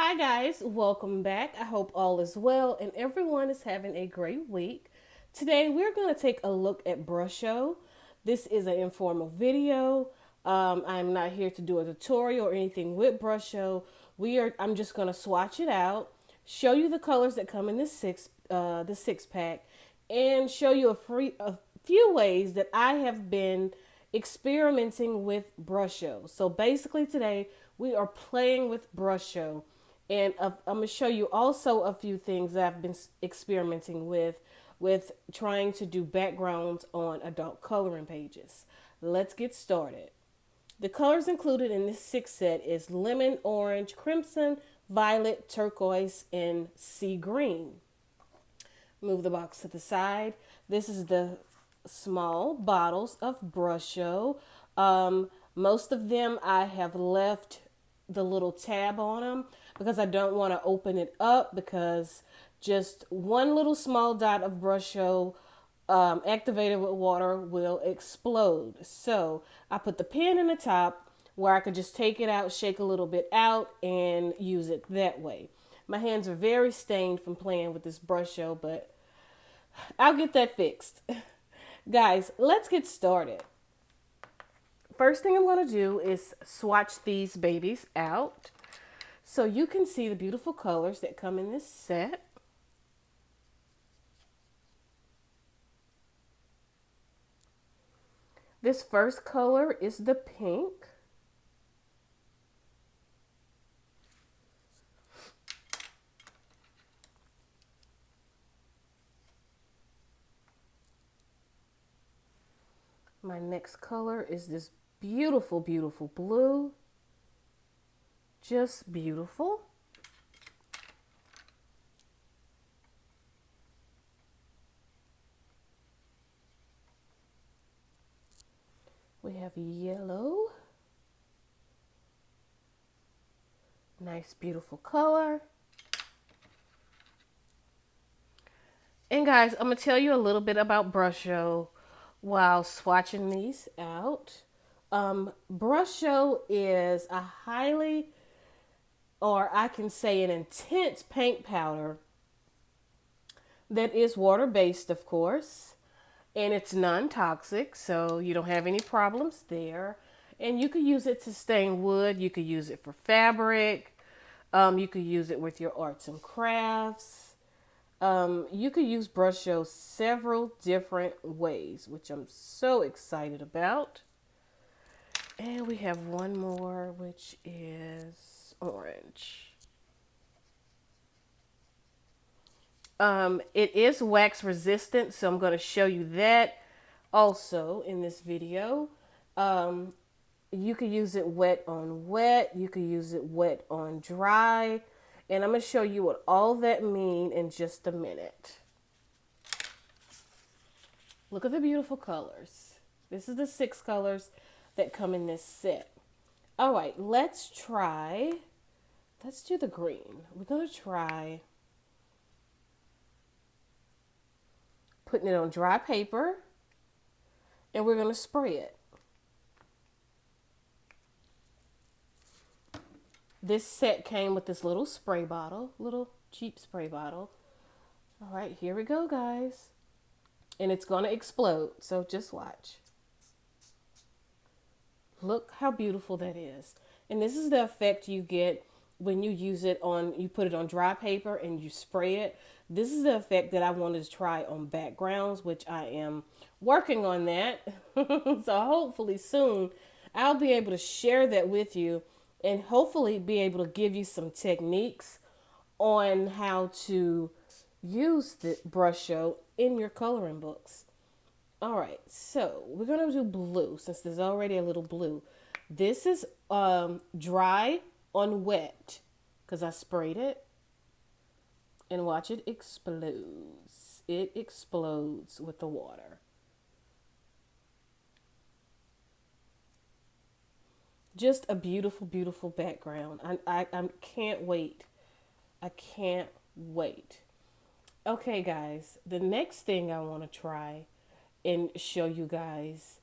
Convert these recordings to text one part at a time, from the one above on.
Hi guys, welcome back. I hope all is well and everyone is having a great week. Today we're going to take a look at Brusho. This is an informal video. I'm not here to do a tutorial or anything with Brusho. I'm just going to swatch it out, show you the colors that come in the six pack, and show you a few ways that I have been experimenting with Brusho. So basically today we are playing with Brusho. And I'm going to show you also a few things that I've been experimenting with trying to do backgrounds on adult coloring pages. Let's get started. The colors included in this six set is lemon, orange, crimson, violet, turquoise, and sea green. Move the box to the side. This is the small bottles of Brusho. Most of them I have left the little tab on them because I don't want to open it up because just one little small dot of Brusho activated with water will explode. So I put the pen in the top where I could just take it out, shake a little bit out, and use it that way. My hands are very stained from playing with this Brusho, but I'll get that fixed. Guys, let's get started. First thing I'm going to do is swatch these babies out so you can see the beautiful colors that come in this set. This first color is the pink. My next color is this beautiful, beautiful blue. Just beautiful. We have yellow. Nice, beautiful color. And guys, I'm going to tell you a little bit about Brusho while swatching these out. Brusho is a highly, or I can say an intense paint powder that is water-based, of course, and it's non-toxic, so you don't have any problems there. And you could use it to stain wood. You could use it for fabric. You could use it with your arts and crafts. You could use Brusho several different ways, which I'm so excited about. And we have one more, which is orange. It is wax resistant, so I'm going to show you that also in this video. You could use it wet on wet. You could use it wet on dry. And I'm going to show you what all that mean in just a minute. Look at the beautiful colors. This is the 6 colors that come in this set. All right, let's do the green. We're going to try putting it on dry paper, and we're going to spray it. This set came with this little spray bottle, little cheap spray bottle. All right, here we go, guys. And it's going to explode, so just watch. Look how beautiful that is. And this is the effect you get when you use it on, you put it on dry paper and you spray it. This is the effect that I wanted to try on backgrounds, which I am working on that. So hopefully soon I'll be able to share that with you and hopefully be able to give you some techniques on how to use the Brusho in your coloring books. All right, so we're going to do blue since there's already a little blue. This is dry on wet because I sprayed it. And watch, it explodes. It explodes with the water. Just a beautiful, beautiful background. I can't wait. I can't wait. Okay, guys, the next thing I want to try and show you guys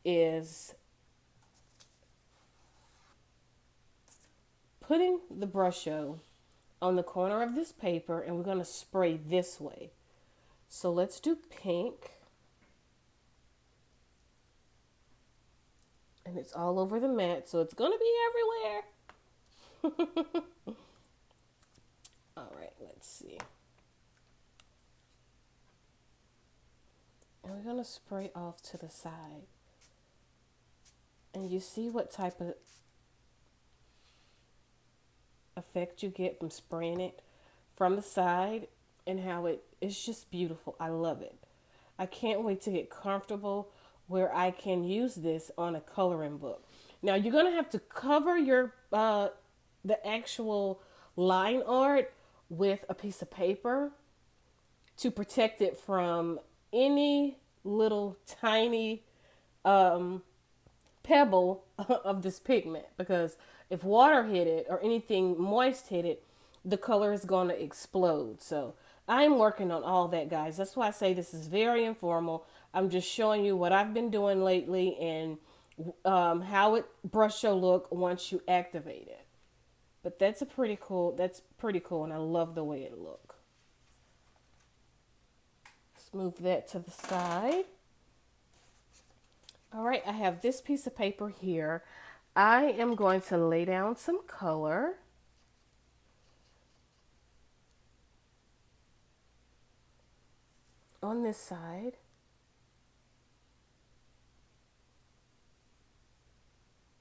is putting the Brusho on the corner of this paper, and we're going to spray this way. So let's do pink. And it's all over the mat, so it's going to be everywhere. All right, let's see. And we're going to spray off to the side. And you see what type of effect you get from spraying it from the side, and how it's just beautiful. I love it. I can't wait to get comfortable where I can use this on a coloring book. Now you're gonna have to cover your the actual line art with a piece of paper to protect it from any little tiny pebble of this pigment, because if water hit it or anything moist hit it, the color is going to explode. So I'm working on all that, guys. That's why I say this is very informal. I'm just showing you what I've been doing lately and how it Brusho look once you activate it. But that's pretty cool, and I love the way it look. Let's move that to the side. All right, I have this piece of paper here. I am going to lay down some color. On this side.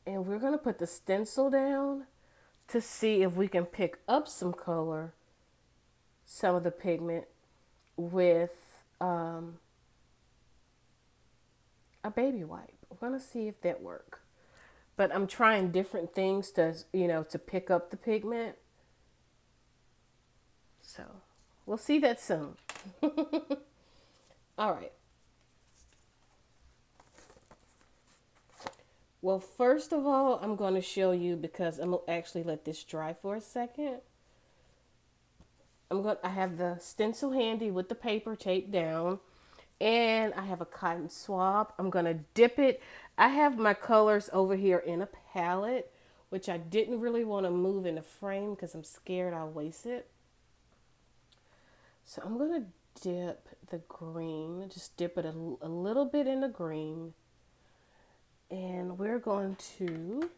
And we're going to put the stencil down to see if we can pick up some color, some of the pigment, with a baby wipe. We're going to see if that works. But I'm trying different things to, to pick up the pigment. So we'll see that soon. All right. Well, first of all, I'm going to show you, because I'm going to actually let this dry for a second. I have the stencil handy with the paper taped down, and I have a cotton swab. I'm going to dip it. I have my colors over here in a palette, which I didn't really want to move in the frame because I'm scared I'll waste it. So I'm going to dip the green, just dip it a little bit in the green. And we're going to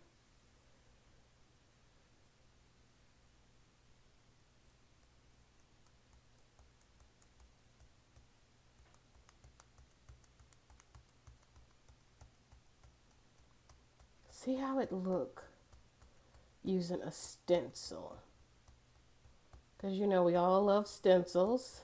see how it look using a stencil. Because we all love stencils.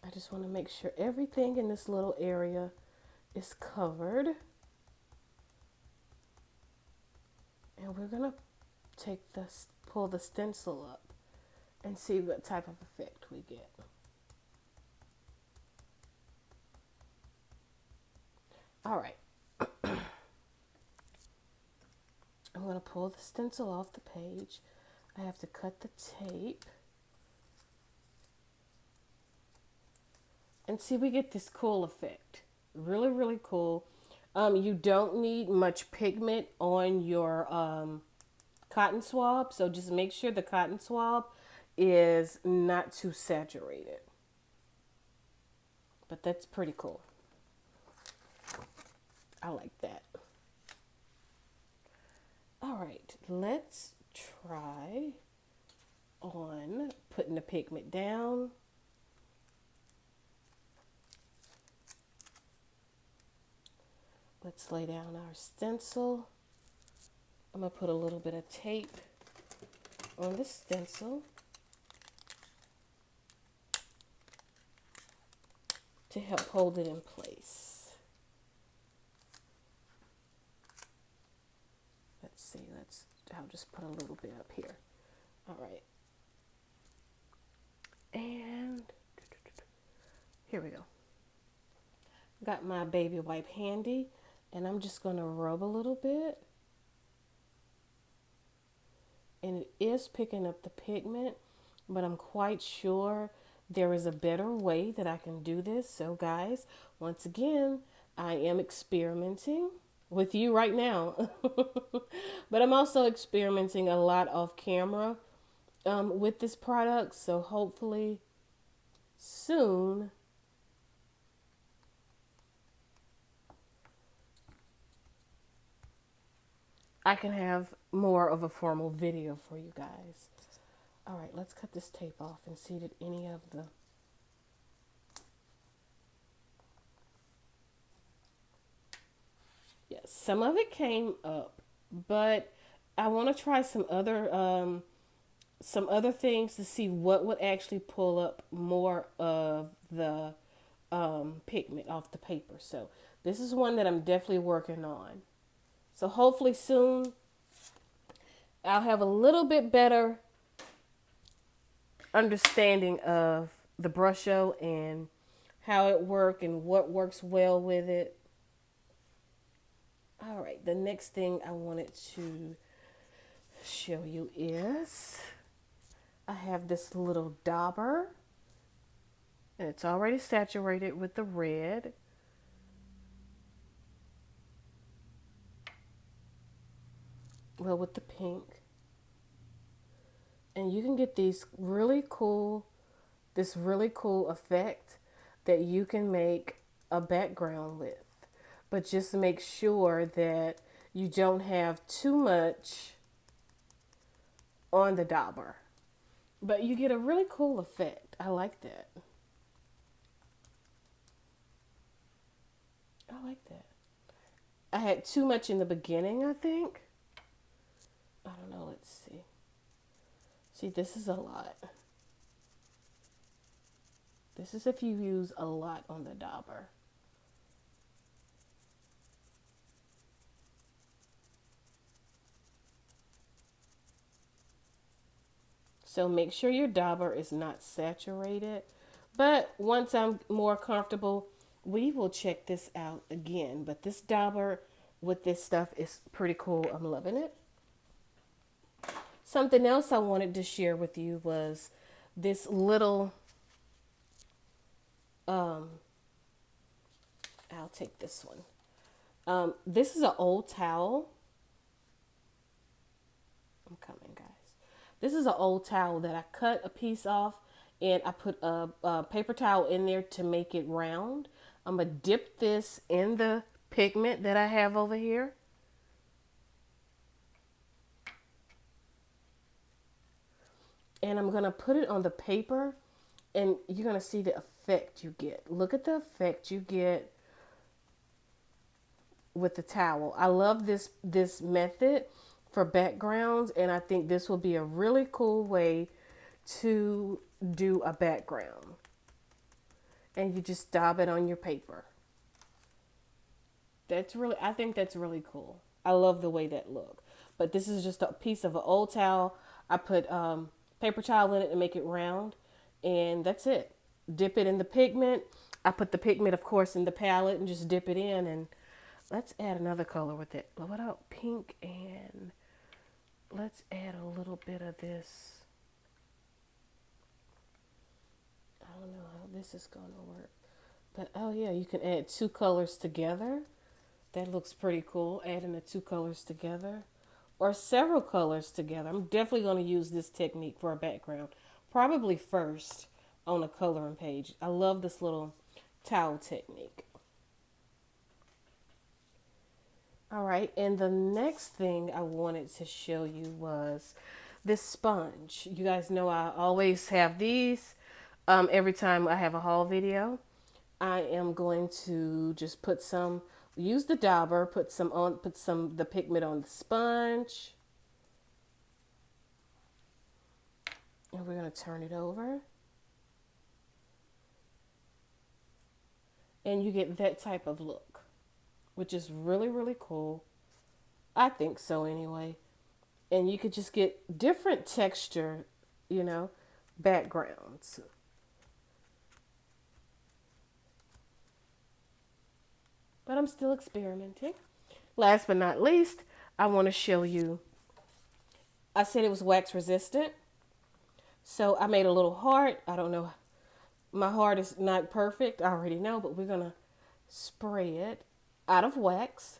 I just want to make sure everything in this little area is covered. And we're going to pull the stencil up and see what type of effect we get. All right. I'm going to pull the stencil off the page. I have to cut the tape. And see, we get this cool effect. Really, really cool. You don't need much pigment on your cotton swab. So just make sure the cotton swab is not too saturated. But that's pretty cool. I like that. All right, let's try on putting the pigment down. Let's lay down our stencil. I'm going to put a little bit of tape on the stencil to help hold it in place. Let's see, I'll just put a little bit up here. All right. And here we go. Got my baby wipe handy. And I'm just going to rub a little bit. And it is picking up the pigment, but I'm quite sure there is a better way that I can do this. So guys, once again, I am experimenting with you right now. But I'm also experimenting a lot off camera with this product. So hopefully soon I can have more of a formal video for you guys. All right, let's cut this tape off and see that any of the yes, some of it came up, but I want to try some other things to see what would actually pull up more of the pigment off the paper. So this is one that I'm definitely working on. So hopefully soon I'll have a little bit better understanding of the Brusho and how it works and what works well with it. All right, the next thing I wanted to show you is I have this little dauber, and it's already saturated with the red. Well, with the pink. And you can get this really cool effect that you can make a background with. But just make sure that you don't have too much on the dauber. But you get a really cool effect. I like that. I like that. I had too much in the beginning, I think. I don't know. Let's see. See, this is a lot. This is if you use a lot on the dauber. So make sure your dauber is not saturated. But once I'm more comfortable, we will check this out again. But this dauber with this stuff is pretty cool. I'm loving it. Something else I wanted to share with you was this little, I'll take this one. This is an old towel. I'm coming, guys. This is an old towel that I cut a piece off and I put a paper towel in there to make it round. I'm going to dip this in the pigment that I have over here. And I'm going to put it on the paper and you're going to see the effect you get. Look at the effect you get with the towel. I love this method for backgrounds, and I think this will be a really cool way to do a background. And you just dab it on your paper. I think that's really cool. I love the way that look. But this is just a piece of an old towel. I put paper towel in it to make it round, and that's it. Dip it in the pigment. I put the pigment, of course, in the palette and just dip it in, and let's add another color with it. What about pink? And let's add a little bit of this. I don't know how this is going to work. But, oh yeah, you can add two colors together. That looks pretty cool, adding the two colors together. Or several colors together. I'm definitely going to use this technique for a background. Probably first on a coloring page. I love this little towel technique. All right, and the next thing I wanted to show you was this sponge. You guys know I always have these every time I have a haul video. I am going to just use the dauber, put the pigment on the sponge. And we're going to turn it over. And you get that type of look, which is really, really cool. I think so anyway. And you could just get different texture, backgrounds. But I'm still experimenting. Last but not least, I want to show you, I said it was wax resistant. So I made a little heart. I don't know My heart is not perfect, I already know, but we're going to spray it out of wax.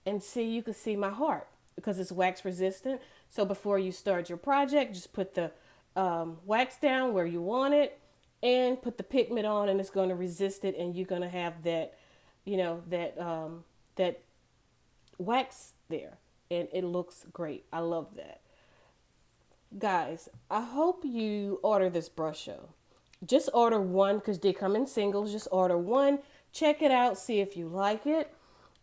And see, you can see my heart because it's wax resistant. So before you start your project, just put the wax down where you want it and put the pigment on, and it's going to resist it, and you're going to have that, that wax there, and it looks great. I love that. Guys, I hope you order this Brusho. Just order one because they come in singles. Just order one, check it out, see if you like it.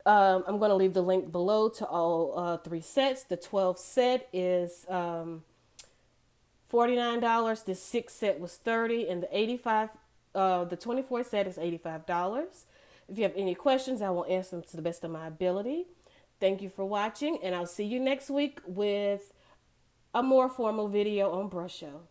I'm going to leave the link below to all three sets. The 12 set is $49. The 6 set was $30, and the 24 set is $85. If you have any questions, I will answer them to the best of my ability. Thank you for watching, and I'll see you next week with a more formal video on Brusho.